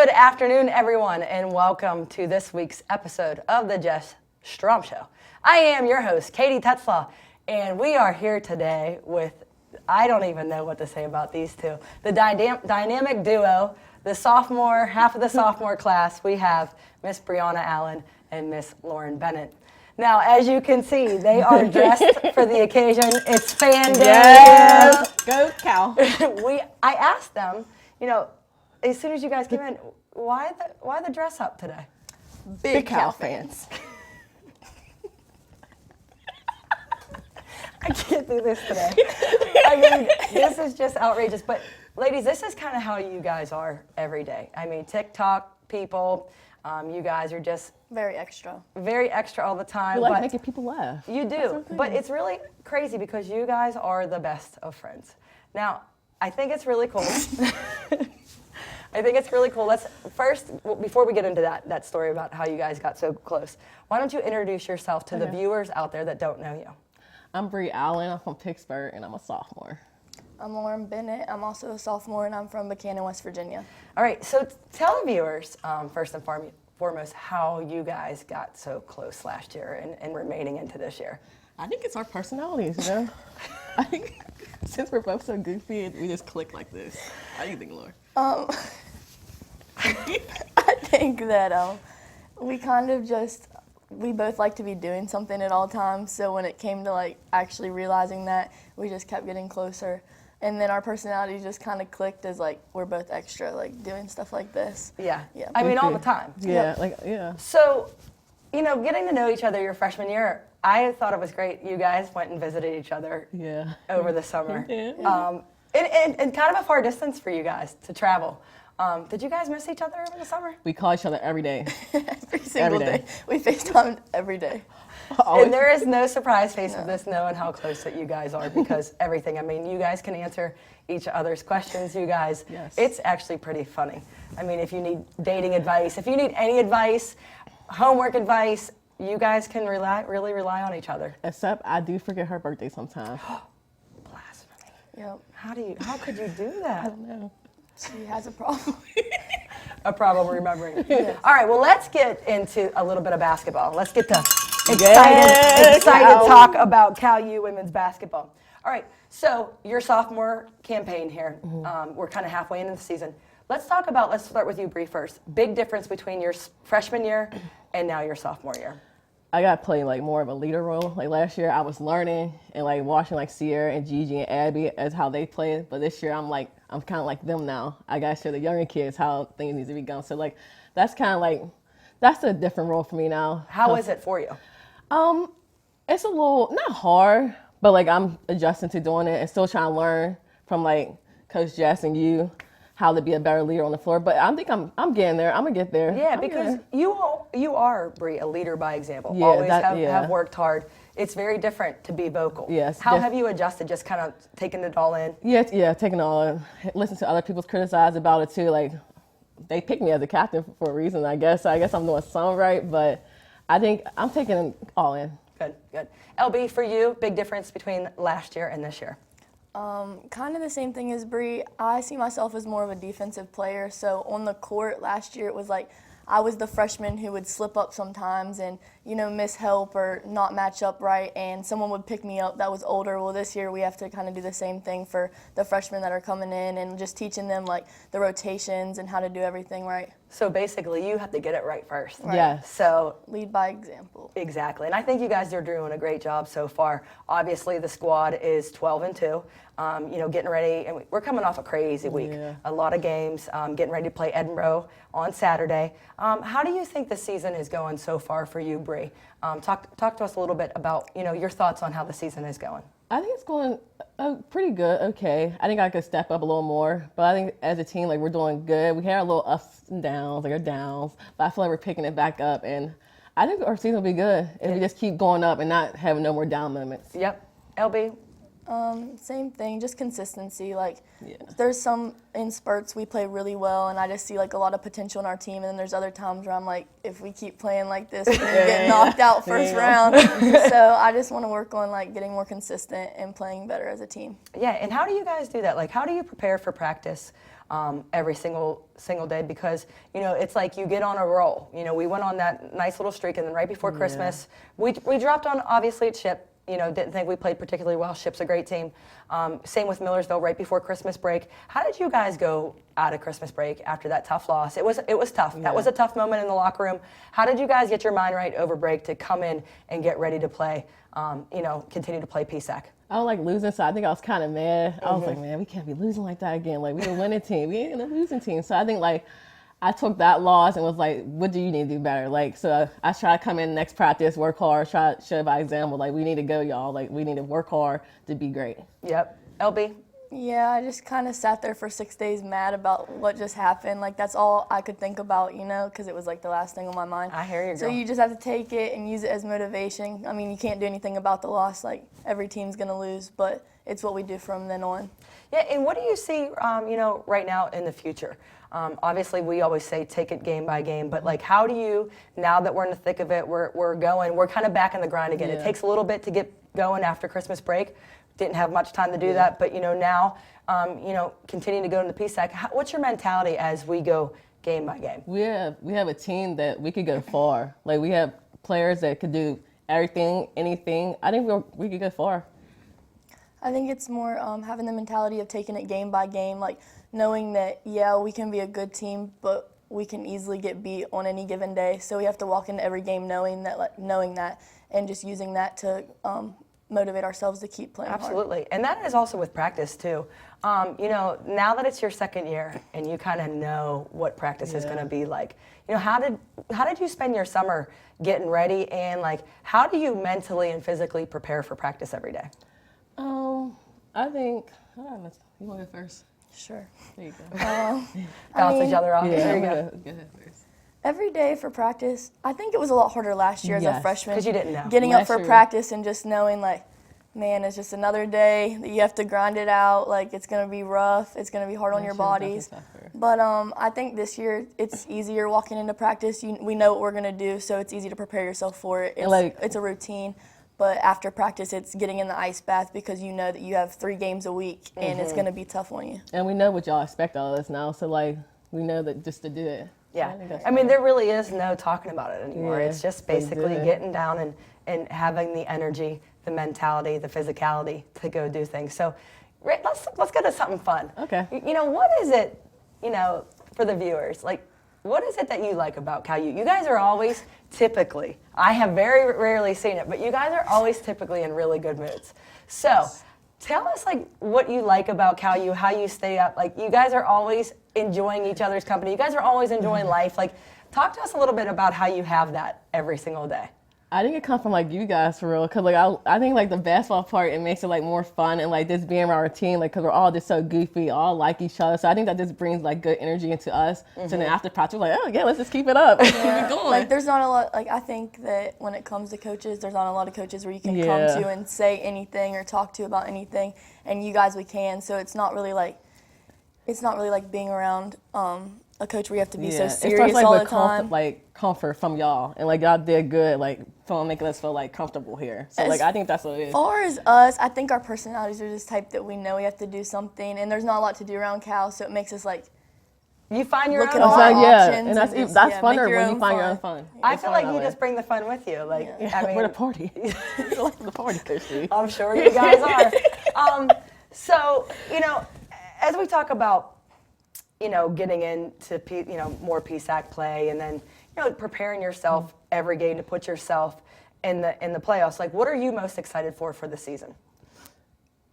Good afternoon, everyone, and welcome to this week's episode of the Jess Strom Show. I am your host, Katie Tetzlaw, and we are here today with, I don't even know what to say about these two, the dynamic duo, the sophomore, half of the sophomore class. We have Miss Brianna Allen and Miss Lauren Bennett. Now, as you can see, they are dressed for the occasion. It's fan day. Yes. Go Cal. I asked them, as soon as you guys came in, why the dress up today? Big Cal fans. I can't do this today. I mean, this is just outrageous. But ladies, this is kind of how you guys are every day. I mean, TikTok people, you guys are just very extra all the time. You like making people laugh. You do, but it's really crazy because you guys are the best of friends. Now, I think it's really cool. Let's first, before we get into that story about how you guys got so close, why don't you introduce yourself to the viewers out there that don't know you? I'm Bree Allen. I'm from Pittsburgh, and I'm a sophomore. I'm Lauren Bennett. I'm also a sophomore, and I'm from Buchanan, West Virginia. All right, so tell the viewers, first and foremost, how you guys got so close last year and remaining into this year. I think it's our personalities, I think since we're both so goofy, we just click like this. How do you think, Lauren? I think that we kind of we both like to be doing something at all times, so when it came to actually realizing that, we just kept getting closer. And then our personalities just kind of clicked as we're both extra, doing stuff like this. Yeah. I mean, all the time. Yeah, So, getting to know each other your freshman year, I thought it was great. You guys went and visited each other over the summer. Yeah. And kind of a far distance for you guys to travel. Did you guys miss each other over the summer? We call each other every day. Every single day. We FaceTimed every day. And there is no surprise face of this knowing how close that you guys are because everything. I mean, you guys can answer each other's questions. You guys, It's actually pretty funny. I mean, if you need dating advice, if you need any advice, homework advice, you guys can really rely on each other. Except I do forget her birthday sometimes. Blasphemy. Yep. How could you do that? I don't know. She has a problem. A problem remembering. Yes. All right, well, let's get into a little bit of basketball. Let's get to excited talk about Cal U women's basketball. All right, so your sophomore campaign here. We're kind of halfway into the season. Let's start with you, Bree, first. Big difference between your freshman year and now your sophomore year. I got to play more of a leader role. Last year, I was learning and watching Sierra and Gigi and Abby as how they play. But this year, I'm kind of like them now. I got to show the younger kids how things need to be done. So that's kind of that's a different role for me now. How is it for you? It's a little not hard, but I'm adjusting to doing it and still trying to learn from Coach Jess and you how to be a better leader on the floor. But I think I'm getting there. I'm gonna get there. Yeah, because you are, Bree, a leader by example. Yeah, always have worked hard. It's very different to be vocal. Yes. How have you adjusted, just kind of taking it all in? Yeah, taking it all in. Listen to other people's criticize about it too. They picked me as a captain for a reason, I guess. I guess I'm doing some right, but I think I'm taking it all in. Good. LB, for you, big difference between last year and this year? Kind of the same thing as Bree. I see myself as more of a defensive player. So on the court last year, it was I was the freshman who would slip up sometimes and, miss help or not match up right, and someone would pick me up that was older. Well, this year we have to kind of do the same thing for the freshmen that are coming in and just teaching them the rotations and how to do everything right. So basically, you have to get it right first. Right. Yeah. So lead by example. Exactly, and I think you guys are doing a great job so far. Obviously, the squad is 12-2. Getting ready, and we're coming off a crazy week. Yeah. A lot of games. Getting ready to play Edinburgh on Saturday. How do you think the season is going so far for you, Bree? Talk to us a little bit about your thoughts on how the season is going. I think it's going pretty good. Okay, I think I could step up a little more, but I think as a team, we're doing good. We had a little ups and downs, our downs, but I feel we're picking it back up, and I think our season will be good if we just keep going up and not having no more down moments. Yep. LB? Same thing, just consistency. There's some in spurts we play really well, and I just see a lot of potential in our team. And then there's other times where I'm if we keep playing like this, we're gonna get knocked out first round. So I just want to work on getting more consistent and playing better as a team. Yeah, and how do you guys do that? How do you prepare for practice? every single day because, it's like you get on a roll. We went on that nice little streak, and then right before Christmas, we dropped on, obviously, at Ship. Didn't think we played particularly well. Ship's a great team. Same with Millersville right before Christmas break. How did you guys go out of Christmas break after that tough loss? It was tough. That was a tough moment in the locker room. How did you guys get your mind right over break to come in and get ready to play, continue to play PSAC? I was like losing, so I think I was kind of mad. I was like, man, we can't be losing like that again. Like, we're a winning team. We ain't a losing team. So I think, like, I took that loss and was like, what do you need to do better? Like, so I try to come in next practice, work hard, try to show by example. Like, we need to go, y'all. Like, we need to work hard to be great. Yep. LB? Yeah, I just kind of sat there for 6 days mad about what just happened. Like, that's all I could think about, because it was like the last thing on my mind. I hear you, girl. So you just have to take it and use it as motivation. I mean, you can't do anything about the loss. Like, every team's going to lose, but it's what we do from then on. Yeah, and what do you see, right now in the future? Obviously, we always say take it game by game, but like, how do you, now that we're in the thick of it, we're kind of back in the grind again. Yeah. It takes a little bit to get going after Christmas break. Didn't have much time to do that, but now, continuing to go into the PSAC. What's your mentality as we go game by game? We have a team that we could go far. Like, we have players that could do everything, anything. I think we could go far. I think it's more having the mentality of taking it game by game, like knowing that, yeah, we can be a good team, but we can easily get beat on any given day. So we have to walk into every game knowing that, and just using that to motivate ourselves to keep playing Absolutely. hard. And that is also with practice, too. Now that it's your second year and you kind of know what practice is going to be like, how did you spend your summer getting ready, and like, how do you mentally and physically prepare for practice every day? I think, you want to go first? Sure. There you go. Bounce each other off. Yeah, There you go ahead first. Every day for practice, I think it was a lot harder last year as a Yes. freshman. 'Cause you didn't know. Getting up Last for year. practice and just knowing, like, man, it's just another day that you have to grind it out. Like, it's going to be rough. It's going to be hard on your Last year bodies. was definitely tougher. But I think this year it's easier walking into practice. We know what we're going to do, so it's easy to prepare yourself for it. It's a routine. But after practice, it's getting in the ice bath because you know that you have 3 games a week, and it's going to be tough on you. And we know what y'all expect of us now, so like, we know that just to do it. Yeah, I think that's I mean, there really is no talking about it anymore. Yeah, It's just they basically do it. getting down and having the energy, the mentality, the physicality to go do things. So let's get to something fun. Okay. What is it, for the viewers, like, what is it that you like about Cal U? You guys are always typically, I have very rarely seen it, but you guys are always typically in really good moods. So tell us, like, what you like about Cal U, how you stay up. Like, you guys are always enjoying each other's company. You guys are always enjoying life. Like, talk to us a little bit about how you have that every single day. I think it comes from like you guys for real, cause like I think like the basketball part, it makes it like more fun, and like just being around our team, like, cause we're all just so goofy, all like each other. So I think that just brings like good energy into us. So then after practice, we're like, oh yeah, let's just keep it up, keep it going. Like, there's not a lot, like, I think that when it comes to coaches, there's not a lot of coaches where you can come Yeah. to and say anything or talk to about anything, and you guys, we can. So it's not really like being around a coach where you have to be so It serious starts, like, all with the time. comfort from y'all, and like y'all did good, like from making us feel like comfortable here. So like I think that's what it is. As far as us, I think our personalities are just type that we know we have to do something, and there's not a lot to do around Cal, so it makes us like You find your look own at all fun. our yeah, options and that's just, that's yeah, funner make your when you own find your fun. own fun. I It's feel fun like that you way. just bring the fun with you. Like, I mean, We're the party. We're like the party, Christy. I'm sure you guys are. So, as we talk about, getting into, more PSAC play, and then, preparing yourself every game to put yourself in the playoffs, like, what are you most excited for the season?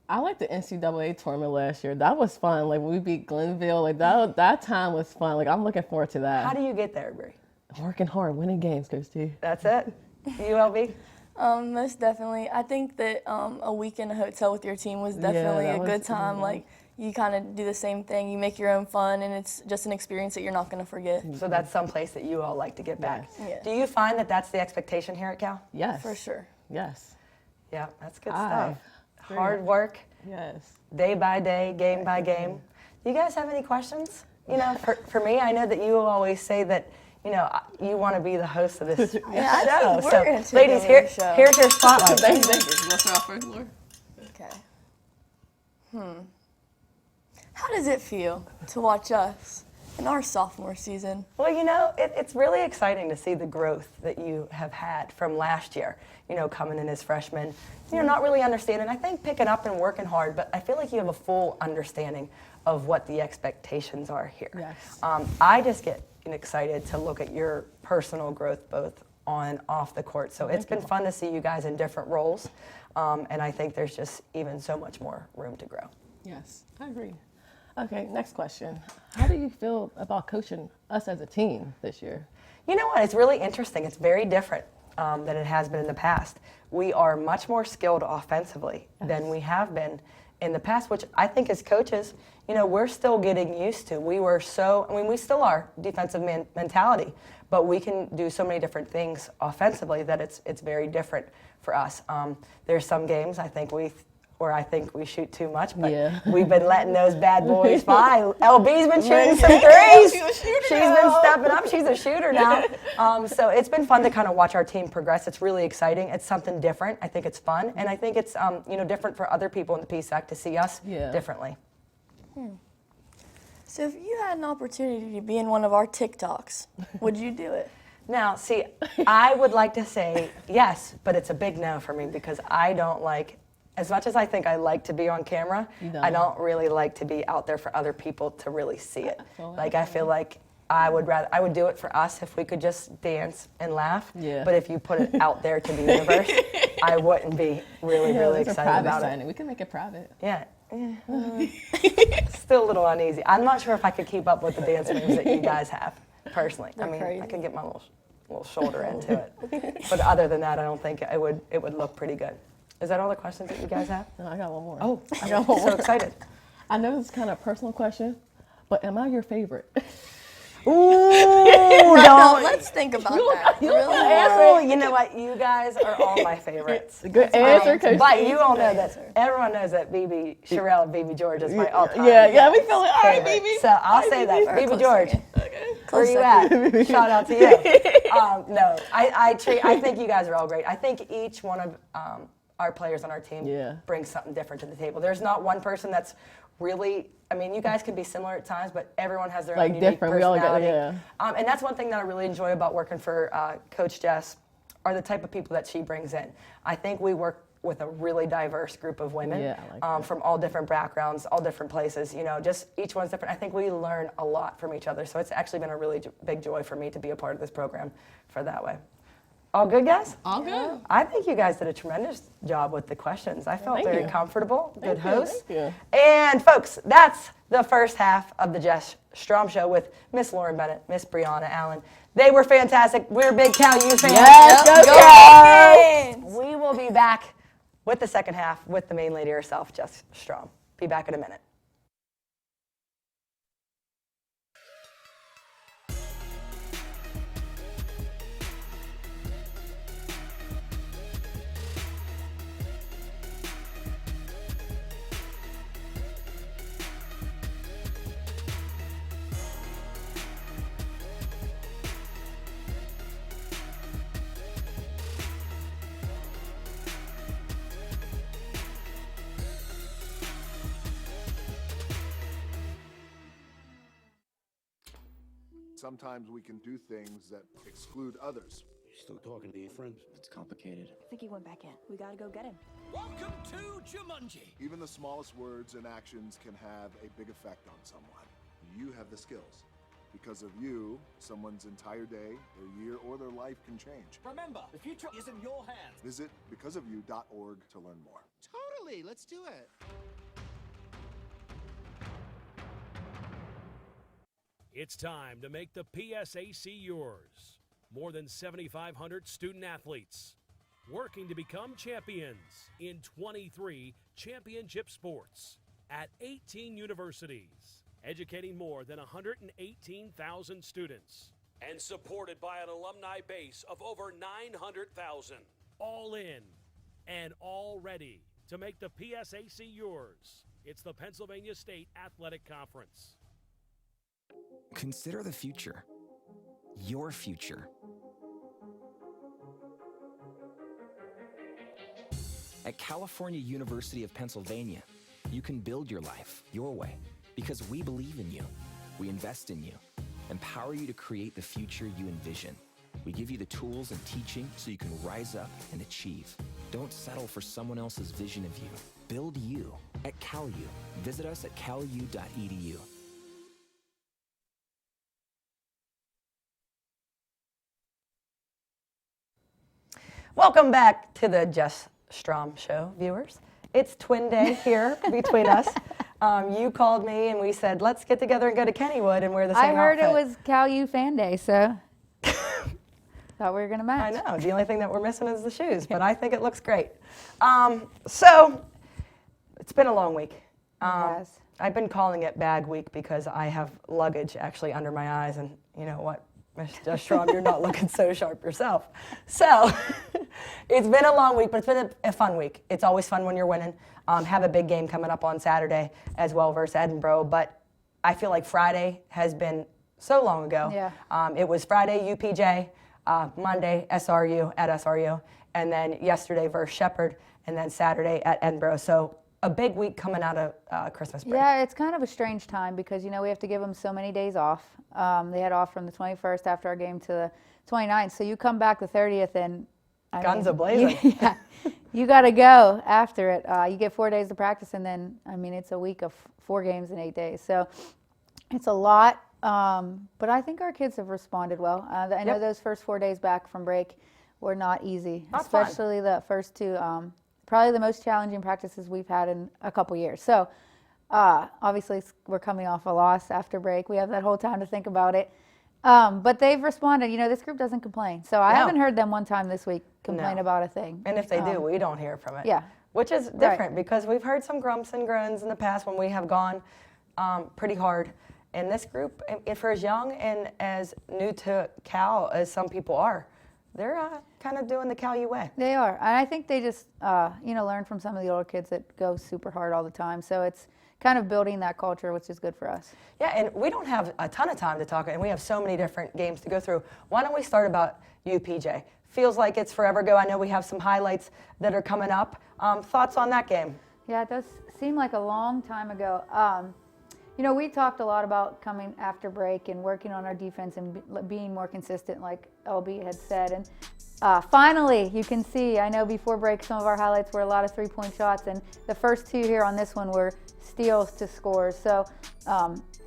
I like the NCAA tournament last year. That was fun. Like when we beat Glenville, like that time was fun. Like I'm looking forward to that. How do you get there, Bree? Working hard, winning games, Christy. That's it? ULB? Most definitely. I think that a week in a hotel with your team was definitely that a was good time. good. Like, you kind of do the same thing. You make your own fun, and it's just an experience that you're not going to forget. So that's someplace that you all like to get back. Yes. Yeah. Do you find that that's the expectation here at Cal? Yes. For sure. Yes. Yeah, that's good Aye. stuff. Hard work, Yes. day by day, game by game. Do you guys have any questions? For me, I know that you always say that, you want to be the host of this Yeah, I show. think we're So, gonna take ladies, over here, the show. here's your spotlight. Thank you. You want to start off first, Laura? Okay. How does it feel to watch us in our sophomore season? Well, it's really exciting to see the growth that you have had from last year, coming in as freshmen, not really understanding, I think picking up and working hard, but I feel like you have a full understanding of what the expectations are here. Yes. I just get excited to look at your personal growth both on and off the court. So it's been fun to see you guys in different roles, and I think there's just even so much more room to grow. Yes, I agree. Okay, next question. How do you feel about coaching us as a team this year? You know what? It's really interesting. It's very different than it has been in the past. We are much more skilled offensively than we have been in the past, which I think as coaches, we're still getting used to. We still are defensive mentality, but we can do so many different things offensively that it's very different for us. There's some games I think we shoot too much, but we've been letting those bad boys fly. LB's been shooting some threes. She's been stepping up. She's a shooter now. So it's been fun to kind of watch our team progress. It's really exciting. It's something different. I think it's fun, and I think it's different for other people in the PSAC to see us differently. So if you had an opportunity to be in one of our TikToks, would you do it? Now, see, I would like to say yes, but it's a big no for me because I don't like. As much as I think I like to be on camera, I don't really like to be out there for other people to really see it. I feel like I would do it for us if we could just dance and laugh. Yeah. But if you put it out there to the universe, I wouldn't be really excited about it. We can make it private. Yeah. Still a little uneasy. I'm not sure if I could keep up with the dance moves that you guys have, personally. They're crazy. I could get my little shoulder into it. But other than that, I don't think it would look pretty good. Is that all the questions that you guys have? No, I got one more. Oh, I got one more. So excited. I know this is kind of a personal question, but am I your favorite? Ooh, don't. Let's think about that. Oh, you know what? You guys are all my favorites. Good answer, Coach. But you all know that everyone knows that Sherelle and BB George is my all-time. Yeah, we feel it. All right, favorite. BB. So I'll say that. BB George, where you at? Shout out to you. No, I think you guys are all great. I think each one of our players on our team brings something different to the table. There's not one person that's really, you guys can be similar at times, but everyone has their own unique different. personality. We all got, And that's one thing that I really enjoy about working for Coach Jess, are the type of people that she brings in. I think we work with a really diverse group of women from all different backgrounds, all different places. Just each one's different. I think we learn a lot from each other. So it's actually been a really big joy for me to be a part of this program for that way. All good, guys? All good. I think you guys did a tremendous job with the questions. I felt very comfortable. Good host. Thank you. And folks, that's the first half of the Jess Strom Show with Miss Lauren Bennett, Miss Brianna Allen. They were fantastic. We're big Cal U fans. Yes, Go Cats! We will be back with the second half with the main lady herself, Jess Strom. Be back in a minute. Sometimes we can do things that exclude others. You're still talking to your friends? It's complicated. I think he went back in. We gotta go get him. Welcome to Jumanji. Even the smallest words and actions can have a big effect on someone. You have the skills. Because of you, someone's entire day, their year, or their life can change. Remember, the future is in your hands. Visit becausefyou.org to learn more. Totally, let's do it. It's time to make the PSAC yours. More than 7,500 student athletes working to become champions in 23 championship sports at 18 universities, educating more than 118,000 students, and supported by an alumni base of over 900,000. All in and all ready to make the PSAC yours. It's the Pennsylvania State Athletic Conference. Consider the future. Your future. At California University of Pennsylvania, you can build your life your way Because we believe in you. We invest in you. Empower you to create the future you envision. We give you the tools and teaching so you can rise up and achieve. Don't settle for someone else's vision of you. Build you at CalU. Visit us at calu.edu. Welcome back to the Jess Strom Show, viewers. It's twin day here between us. You called me and we said, let's get together and go to Kennywood and wear the same I heard outfit. it was Cal U fan day, so thought we were gonna match. I know. The only thing that we're missing is the shoes, but I think it looks great. So it's been a long week. Yes. I've been calling it bag week because I have luggage actually under my eyes, and you know what, Mr. Strom, you're not looking so sharp yourself. So it's been a long week, but it's been a fun week. It's always fun when you're winning. Have a big game coming up on Saturday as well versus Edinboro, but I feel like Friday has been so long ago. Yeah. It was Friday UPJ, Monday SRU at SRU, and then yesterday versus Shepherd, and then Saturday at Edinboro. So a big week coming out of Christmas break. Yeah, it's kind of a strange time because, you know, we have to give them so many days off. They had off from the 21st after our game to the 29th. So you come back the 30th and Guns a-blazing. Yeah, you got to go after it. You get 4 days to practice, and then, I mean, it's a week of 4 games in 8 days. So it's a lot, but I think our kids have responded well. I know those first 4 days back from break were not easy, especially the first two. Probably the most challenging practices we've had in a couple years. So obviously we're coming off a loss after break. We have that whole time to think about it. But they've responded. You know, this group doesn't complain. So I haven't heard them one time this week complain about a thing. And if they do, we don't hear from it. Yeah. Which is different because we've heard some grumps and groans in the past when we have gone pretty hard. And this group, if for as young and as new to Cal as some people are, they're kind of doing the Cal U way. They are. And I think they just, you know, learn from some of the older kids that go super hard all the time. So it's kind of building that culture, which is good for us. Yeah, and we don't have a ton of time to talk, and we have so many different games to go through. Why don't we start about UPJ? Feels like it's forever ago. I know we have some highlights that are coming up. Thoughts on that game? Yeah, it does seem like a long time ago. You know, we talked a lot about coming after break and working on our defense and being more consistent, like LB had said. And finally, you can see, I know before break, some of our highlights were a lot of three-point shots, and the first two here on this one were steals to scores. So,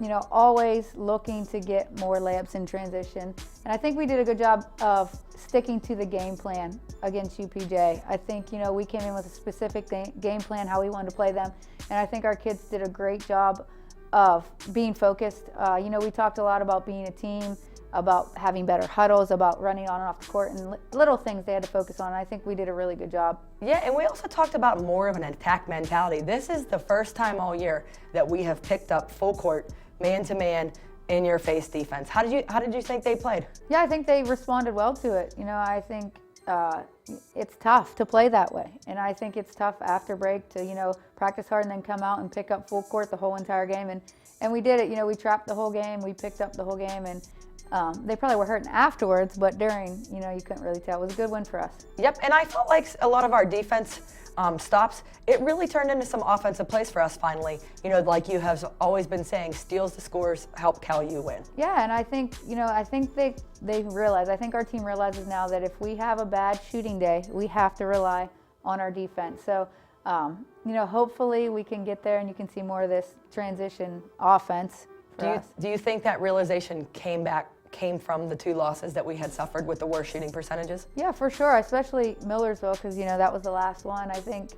you know, always looking to get more layups in transition. And I think we did a good job of sticking to the game plan against UPJ. I think, you know, we came in with a specific game plan, how we wanted to play them. And I think our kids did a great job of being focused. You know, we talked a lot about being a team, about having better huddles, about running on and off the court, and little things they had to focus on. I think we did a really good job. Yeah, and we also talked about more of an attack mentality. This is the first time all year that we have picked up full court, man-to-man, in-your-face defense. How did you think they played? Yeah, I think they responded well to it. You know, I think it's tough to play that way. And I think it's tough after break to, you know, practice hard and then come out and pick up full court the whole entire game. And we did it. You know, we trapped the whole game. We picked up the whole game. And they probably were hurting afterwards, but during, you know, you couldn't really tell. It was a good win for us. Yep, and I felt like a lot of our defense stops, it really turned into some offensive plays for us finally. You know, like you have always been saying, steals the scores, help Cal U win. Yeah, and I think, you know, I think they realize, I think our team realizes now that if we have a bad shooting day, we have to rely on our defense. So, you know, hopefully we can get there and you can see more of this transition offense for us. Do you think that realization came from the 2 losses that we had suffered with the worst shooting percentages? Yeah, for sure, especially Millersville, because, you know, that was the last one. I think,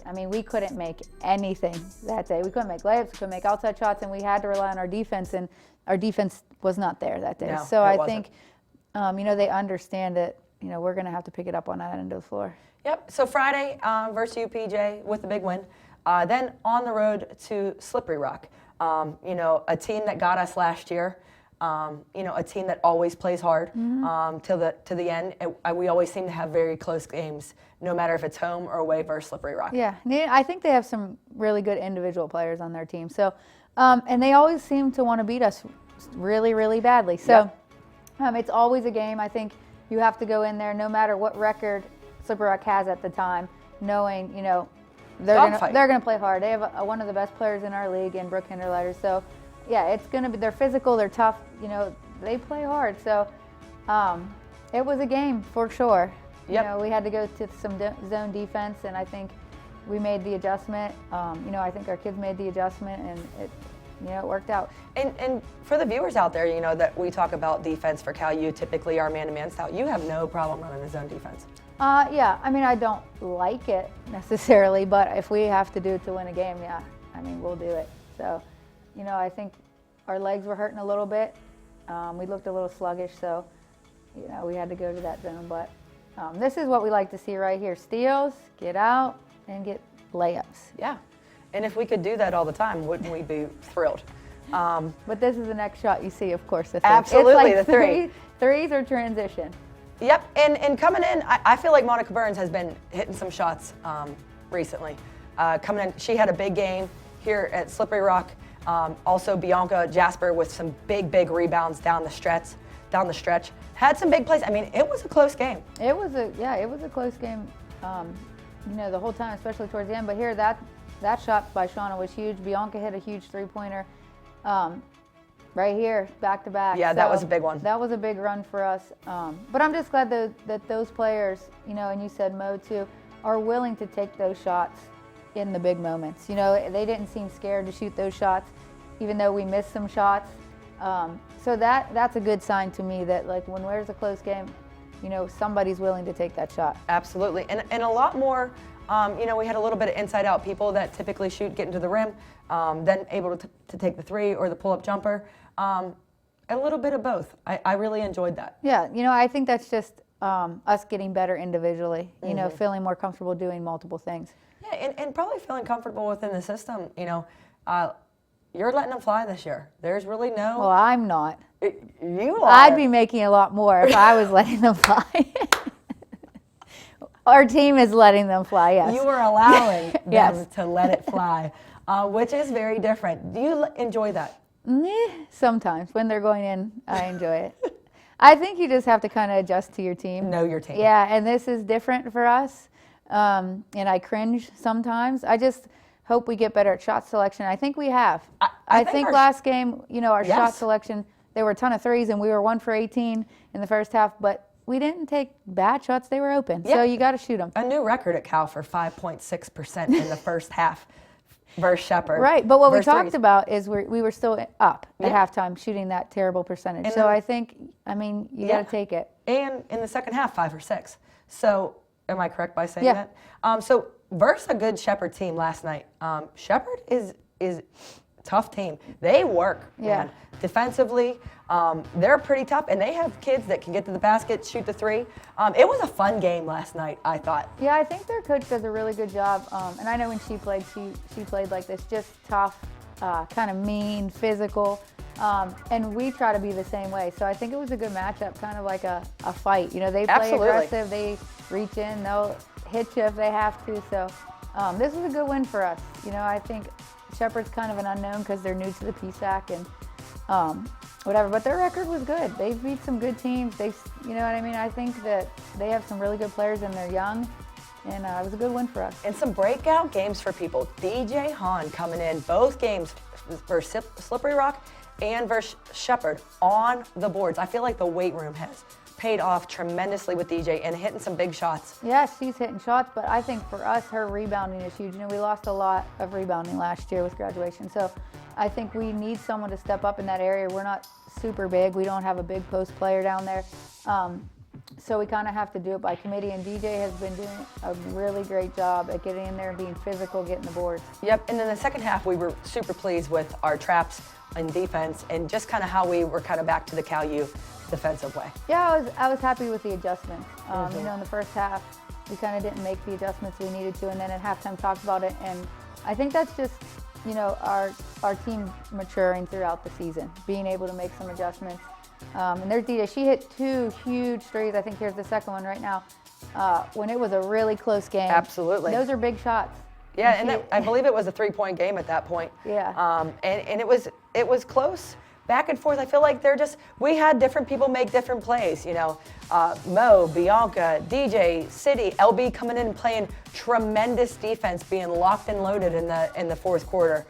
I mean, we couldn't make anything that day. We couldn't make layups, we couldn't make outside shots, and we had to rely on our defense, and our defense was not there that day. No, so I wasn't. think, you know, they understand that, you know, we're going to have to pick it up on that end of the floor. Yep, so Friday versus UPJ with a big win. Then on the road to Slippery Rock. You know, a team that got us last year. You know, a team that always plays hard to the end. We always seem to have very close games, no matter if it's home or away versus Slippery Rock. Yeah, I think they have some really good individual players on their team. So, and they always seem to want to beat us really, really badly. So, it's always a game. I think you have to go in there, no matter what record Slippery Rock has at the time, knowing, you know, Dogfight. they're gonna play hard. They have one of the best players in our league in Brooke Hinderleiter. So, yeah, it's gonna be. They're physical. They're tough. You know, they play hard. So, it was a game for sure. Yep. You know, we had to go to some zone defense, and I think we made the adjustment. You know, I think our kids made the adjustment, and it worked out. And for the viewers out there, you know, that we talk about defense for Cal U, typically our man-to-man style, you have no problem running the zone defense. Yeah, I mean, I don't like it necessarily, but if we have to do it to win a game, yeah, I mean, we'll do it. So, you know, I think our legs were hurting a little bit. We looked a little sluggish, so, you know, we had to go to that zone. But this is what we like to see right here. Steals, get out, and get layups. Yeah. And if we could do that all the time, wouldn't we be thrilled? But this is the next shot you see, of course. The Absolutely, it's like the three. Threes or transition. Yep, and coming in, I feel like Monica Burns has been hitting some shots recently. Coming in, she had a big game here at Slippery Rock. Also, Bianca Jasper with some big rebounds down the stretch. Had some big plays. I mean, it was a close game. It was a close game. You know, the whole time, especially towards the end. But here, that shot by Shauna was huge. Bianca hit a huge three-pointer right here, back to back. Yeah, that was a big one. That was a big run for us. But I'm just glad that those players, you know, and you said Mo too, are willing to take those shots in the big moments. You know, they didn't seem scared to shoot those shots, even though we missed some shots. So that's a good sign to me that, like, when there's a close game, you know, somebody's willing to take that shot. Absolutely, and a lot more. You know, we had a little bit of inside-out people that typically shoot, get into the rim, then able to take the three or the pull-up jumper. A little bit of both. I really enjoyed that. Yeah, you know, I think that's just us getting better individually, you know, feeling more comfortable doing multiple things. Yeah, and probably feeling comfortable within the system. You know, you're letting them fly this year. There's really no... Well, I'm not. You are. I'd be making a lot more if I was letting them fly. Our team is letting them fly, yes. You are allowing them Yes. to let it fly, which is very different. Do you enjoy that? Sometimes. When they're going in, I enjoy it. I think you just have to kind of adjust to your team. Know your team. Yeah, and this is different for us, and I cringe sometimes. I just hope we get better at shot selection. I think we have. I think last game, you know, our shot selection, there were a ton of threes, and we were 1 for 18 in the first half, but we didn't take bad shots. They were open, so you got to shoot them. A new record at Cal for 5.6% in the first half versus Shepherd. Right, but what we talked about is we were still up at halftime shooting that terrible percentage. And so I think, I mean, you got to take it. And in the second half, 5 or 6. So am I correct by saying that? So versus a good Shepherd team last night. Shepherd is tough team. They work, man. Defensively, they're pretty tough, and they have kids that can get to the basket, shoot the three. It was a fun game last night, I thought. Yeah, I think their coach does a really good job. And I know when she played like this, just tough, kind of mean, physical. And we try to be the same way. So I think it was a good matchup, kind of like a fight. You know, they play aggressive, they reach in, they'll hit you if they have to. So this was a good win for us. You know, I think Shepherd's kind of an unknown because they're new to the PSAC and whatever, but their record was good. They beat some good teams. You know what I mean? I think that they have some really good players and they're young, and it was a good win for us. And some breakout games for people. DJ Hahn coming in, both games versus Slippery Rock and versus Shepherd on the boards. I feel like the weight room has paid off tremendously with DJ and hitting some big shots. Yeah, she's hitting shots, but I think for us, her rebounding is huge. You know, we lost a lot of rebounding last year with graduation, so I think we need someone to step up in that area. We're not super big. We don't have a big post player down there, so we kind of have to do it by committee, and DJ has been doing a really great job at getting in there and being physical, getting the boards. Yep, and in the second half, we were super pleased with our traps in defense and just kind of how we were kind of back to the Cal U defensive way. Yeah, I was happy with the adjustments. You know, in the first half, we kind of didn't make the adjustments we needed to, and then at halftime talked about it, and I think that's just, you know, our team maturing throughout the season, being able to make some adjustments. And there's Dita. She hit 2 huge threes. I think here's the second one right now. When it was a really close game. Absolutely. Those are big shots. Yeah, and I believe it was a 3-point game at that point. Yeah. And it was close, back and forth. I feel like we had different people make different plays. Mo, Bianca, DJ, City, LB coming in and playing tremendous defense, being locked and loaded in the fourth quarter.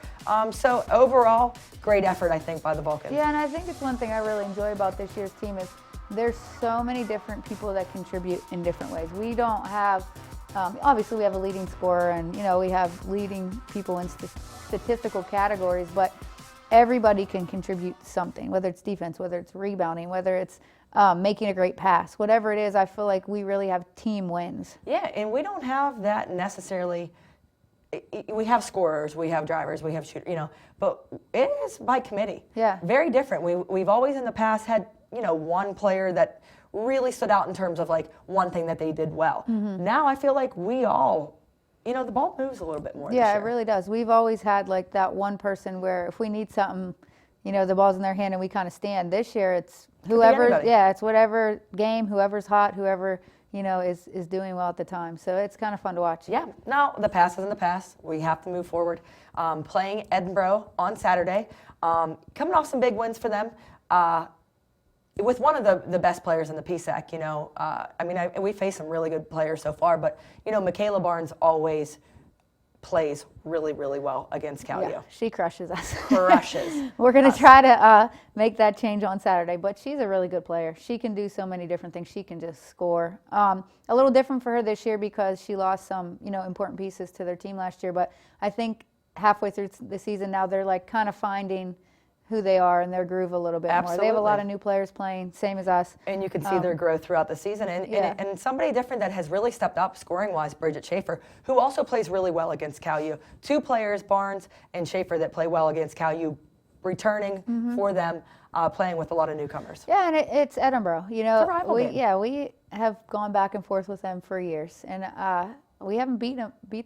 So overall, great effort, I think, by the Vulcans. Yeah, and I think it's one thing I really enjoy about this year's team is there's so many different people that contribute in different ways. We don't have, obviously we have a leading scorer and, we have leading people in statistical categories, but everybody can contribute something, whether it's defense, whether it's rebounding, whether it's making a great pass, whatever it is. I feel like we really have team wins. Yeah, and we don't have that necessarily. We have scorers, we have drivers, we have shooters, but it is by committee. Yeah. Very different. We've always in the past had, one player that really stood out in terms of like one thing that they did well. Mm-hmm. Now I feel like we all, the ball moves a little bit more. Yeah, this it year. really does. We've always had like that one person where if we need something, the ball's in their hand and we kind of stand. This year it's whoever, it's whatever game, whoever's hot, whoever, is doing well at the time. So it's kind of fun to watch. Yeah. Now the past is in the past. We have to move forward. Playing Edinburgh on Saturday. Coming off some big wins for them. With one of the best players in the PSAC, we faced some really good players so far, but, Michaela Barnes always plays really, really well against Cal U. Yeah, she crushes us. Crushes. We're going to try to make that change on Saturday, but she's a really good player. She can do so many different things. She can just score. A little different for her this year because she lost some, important pieces to their team last year, but I think halfway through the season now they're like kind of finding who they are and their groove a little bit more. They have a lot of new players playing, same as us. And you can see their growth throughout the season. And somebody different that has really stepped up scoring-wise, Bridget Schaefer, who also plays really well against Cal U. Two players, Barnes and Schaefer, that play well against Cal U, returning for them, playing with a lot of newcomers. Yeah, and it's Edinburgh. It's a rival game. Yeah, we have gone back and forth with them for years, and we haven't beat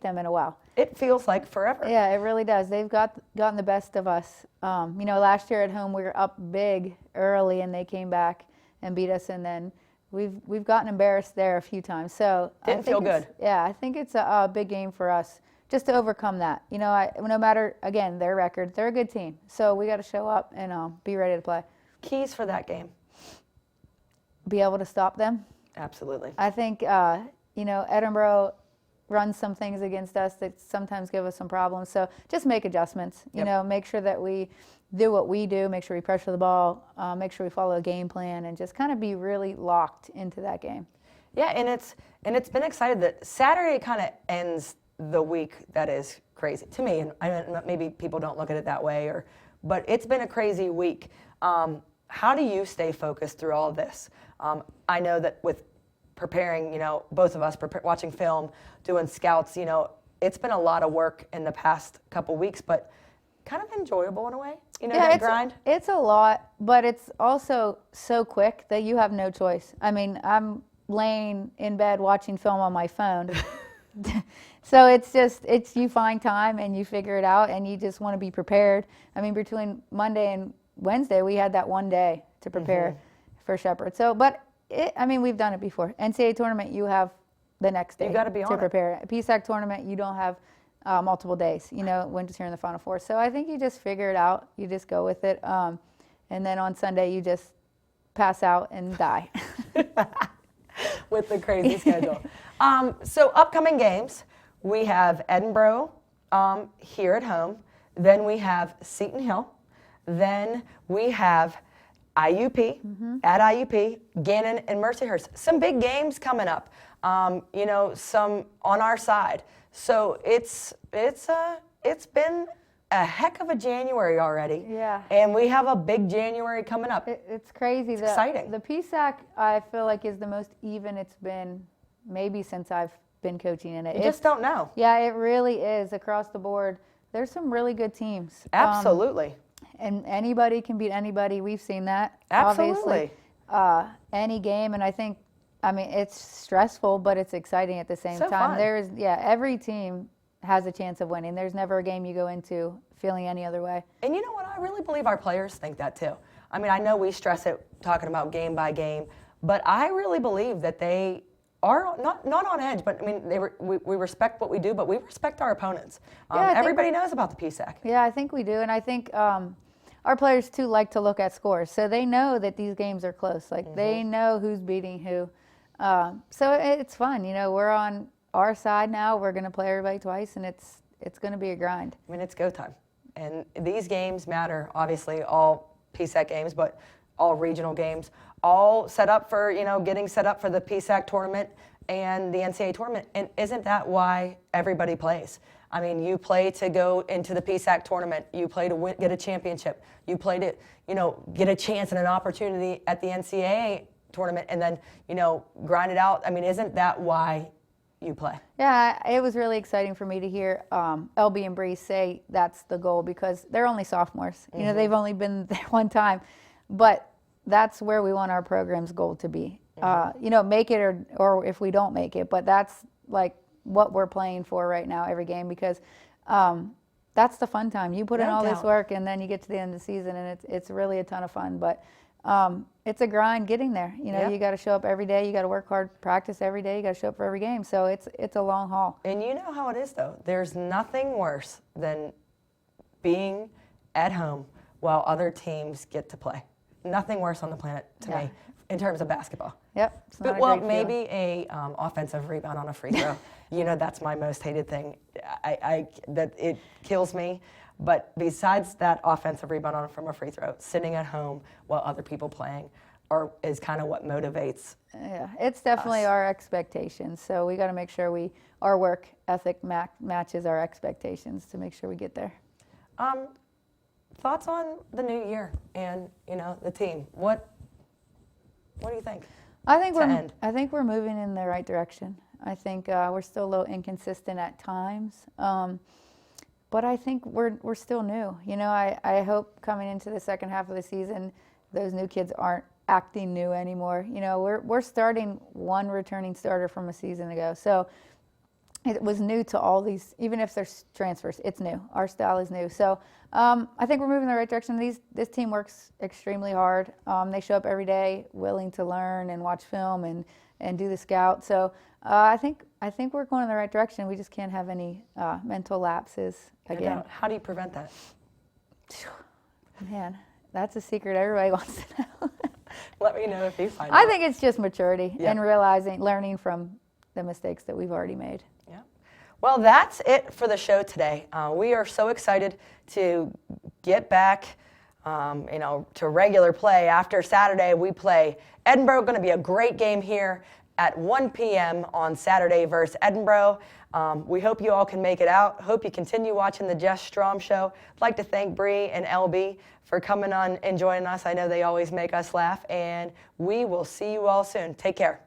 them in a while. It feels like forever. Yeah, it really does. They've gotten the best of us. Last year at home we were up big early, and they came back and beat us, and then we've gotten embarrassed there a few times. So didn't feel good. Yeah, I think it's a big game for us just to overcome that. No matter again their record, they're a good team. So we got to show up and be ready to play. Keys for that game. Be able to stop them. Absolutely. I think Edinburgh runs some things against us that sometimes give us some problems. So just make adjustments, make sure that we do what we do, make sure we pressure the ball, make sure we follow a game plan, and just kind of be really locked into that game. Yeah, and it's been excited that Saturday kind of ends the week that is crazy to me, and maybe people don't look at it that way, but it's been a crazy week. How do you stay focused through all of this? I know that with preparing, both of us watching film, doing scouts, it's been a lot of work in the past couple weeks, but kind of enjoyable in a way, that grind. It's a lot, but it's also so quick that you have no choice. I'm laying in bed watching film on my phone. So it's you find time and you figure it out and you just want to be prepared. Between Monday and Wednesday, we had that one day to prepare for Shepherd. So, but we've done it before. NCAA tournament, you have the next day you gotta be on to prepare. A PSAC tournament, you don't have multiple days, when just here in the Final Four. So I think you just figure it out. You just go with it. And then on Sunday, you just pass out and die. With the crazy schedule. So upcoming games, we have Edinburgh here at home. Then we have Seton Hill. Then we have IUP, at IUP, Gannon and Mercyhurst. Some big games coming up, some on our side. So it's been a heck of a January already. Yeah. And we have a big January coming up. It's crazy. It's exciting. The PSAC, I feel like, is the most even it's been maybe since I've been coaching in it. You just don't know. Yeah, it really is across the board. There's some really good teams. Absolutely. And anybody can beat anybody. We've seen that. Absolutely. Obviously, any game, and I think, it's stressful, but it's exciting at the same time. Fun. Every team has a chance of winning. There's never a game you go into feeling any other way. And you know what? I really believe our players think that too. I know we stress it talking about game by game, but I really believe that they are not on edge, but we respect what we do, but we respect our opponents. Everybody knows about the PSAC. Yeah, I think we do, and I think our players too like to look at scores, so they know that these games are close. Like they know who's beating who. So it's fun. You know, we're on our side now. We're going to play everybody twice, and it's going to be a grind. I mean, it's go time. And these games matter, obviously, all PSAC games, but all regional games, all set up for, getting set up for the PSAC tournament and the NCAA tournament. And isn't that why everybody plays? I mean, you play to go into the PSAC tournament. You play to get a championship. You play to, get a chance and an opportunity at the NCAA tournament and then, grind it out. I mean, isn't that why you play? Yeah, it was really exciting for me to hear LB and Bree say that's the goal because they're only sophomores. You know, they've only been there one time, but that's where we want our program's goal to be. Make it or if we don't make it, but that's like what we're playing for right now every game because that's the fun time. You put in all this work and then you get to the end of the season and it's really a ton of fun, but it's a grind getting there. You got to show up every day. You got to work hard, practice every day. You got to show up for every game. So it's a long haul. And you know how it is, though. There's nothing worse than being at home while other teams get to play. Nothing worse on the planet to me in terms of basketball. Yep. It's not But, a great maybe feeling. a offensive rebound on a free throw. That's my most hated thing. That it kills me. But besides that offensive rebound from a free throw, sitting at home while other people playing is kind of what motivates. Yeah, it's definitely our expectations. So we got to make sure our work ethic matches our expectations to make sure we get there. Thoughts on the new year and the team? What do you think? I think we're moving in the right direction. I think we're still a little inconsistent at times. But I think we're still new. I hope coming into the second half of the season, those new kids aren't acting new anymore. We're starting one returning starter from a season ago. So it was new to all these, even if there's transfers, it's new. Our style is new. So I think we're moving in the right direction. This team works extremely hard. They show up every day willing to learn and watch film and do the scout. So I think we're going in the right direction. We just can't have any mental lapses again. How do you prevent that? Man, that's a secret everybody wants to know. Let me know if you find out. I think it's just maturity and learning from the mistakes that we've already made. Yeah. Well, that's it for the show today. We are so excited to get back to regular play. After Saturday, we play Edinboro. Going to be a great game here at 1 p.m. on Saturday versus Edinboro. We hope you all can make it out. Hope you continue watching the Jess Strom Show. I'd like to thank Bree and LB for coming on and joining us. I know they always make us laugh, and we will see you all soon. Take care.